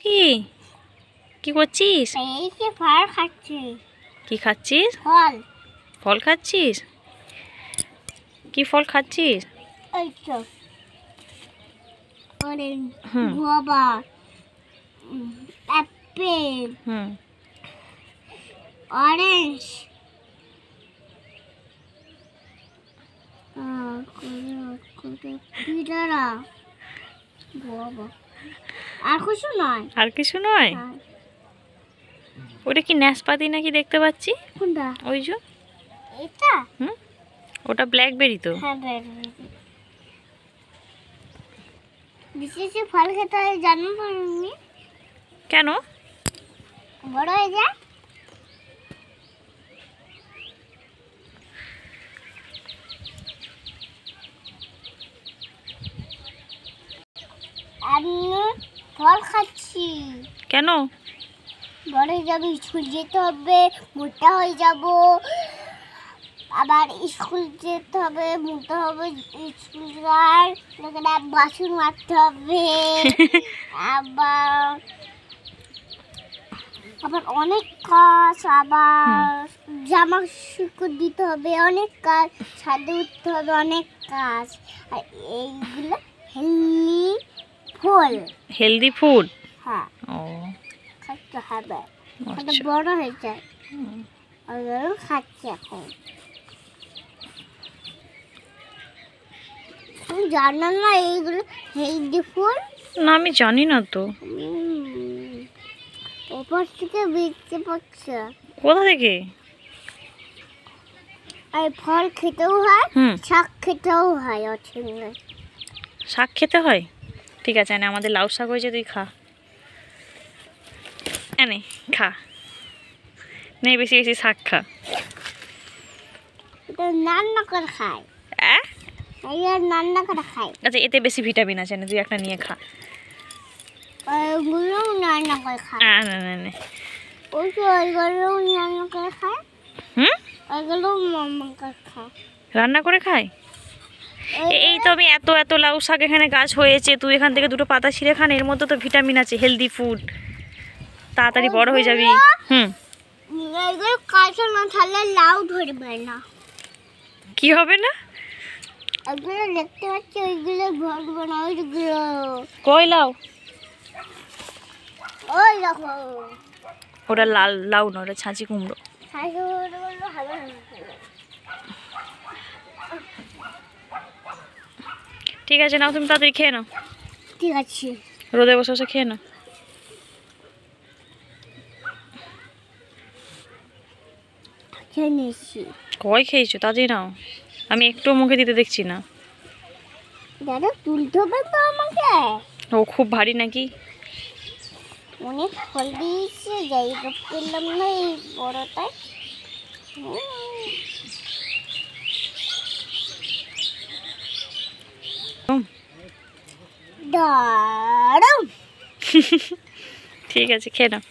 কি কি করছিস? এই যে ফল খাচ্ছি। কি খাচ্ছিস? ফল। ফল খাচ্ছিস? কি ফল খাচ্ছিস? এই তো অরেঞ্জ, হুম গুয়াভা, অ্যাপেল, হুম অরেঞ্জ, পিয়ারা, গুয়াভা। আর কিছু নয়। আর কিছু নয়? ওটা কি নাশপাতি নাকি দেখতে পাচ্ছি? কোনটা? ওই যে এটা? হুম, ওটা ব্ল্যাকবেরি তো। হ্যাঁ, বিশেষ ফল খেতে হয় জানো তুমি? কেন? বড় হয়ে যায়। আমি ফল খাচ্ছি। কেন? বড় হয়ে যাবে, স্কুল যেতে হবে, মোটা হয়ে যাব। আবার স্কুল যেতে হবে, মোটা হবে, স্কুল যাই লোকেরা বাসন মারতে হবে। আবার আবার অনেক কাজ, আবার জামা শুকোতে দিতে হবে, অনেক কাজ, ছাদে উঠতে হবে, অনেক কাজ। আর এইগুলো হেলদি ফল। Healthy food? হ্যাঁ, ও খাইতে হবে। এটা আচ্ছা। বড় হয়ে যায়, ওই খাচ্ছি এখন। তুমি জানো না এইগুলো হেলদি ফুড? না, আমি জানি না তো। ওপর থেকে বেঁচে পড়ছে। কোথা থেকে? আর ফল খেতেও হয়, হুম, শাক খেতেও হয়। অসঙ্গে শাক খেতে হয়? ঠিক আছে, এনে আমাদের লাউ শাক হয়েছে, তুই খা। এনে খা, নেই বেশি বেশি শাক খা। এটা রান্না করে খায়। রান্না করে খায়। আচ্ছা, এতে বেশি ভিটামিন আছে, না তুই একটা নিয়ে খা। ওইগুলো রান্না করে খায়। না না না, ওই তো ওইগুলো রান্না করে খায়। হুম, ওইগুলো মাম্মা করে খায়। রান্না করে খায়? এই তো আমি এত এত লাউ শাক এখানে গাছ হয়েছে, তুই এখান থেকে দুটো পাতা ছিঁড়ে খান, এর মধ্যে তো ভিটামিন আছে, হেলদি ফুড, তাড়াতাড়ি বড় হয়ে যাবি। হুম, এইগুলো কাঁচা না থাকলে লাউ ধরবে না। কি হবে না? ওইগুলো দেখতে পাচ্ছি, ওইগুলো ধরবে না। ওইগুলো কই লাউ? ওই দেখো, ওটা লাল লাউ না, ওটা ছাঁচি কুমড়ো। ঠিক আছে, নাও তুমি তাড়াতাড়ি খেয়ে নাও, ঠিক আছে। রোদে বসে বসে খেয়ে নাও। খেয়ে নিয়েছি। কই খেয়েছো? তাড়াতাড়ি নাও, আমি একটু মুখে দিতে দেখছি না। দাদা তুলতে হবে তো আমাকে। ও খুব ভারী নাকি? অনেক ফল দিয়েছে, যাই হোক পেলাম না এই বড়টায়। দাঁড়াও। ঠিক আছে, খেয়ে নাও।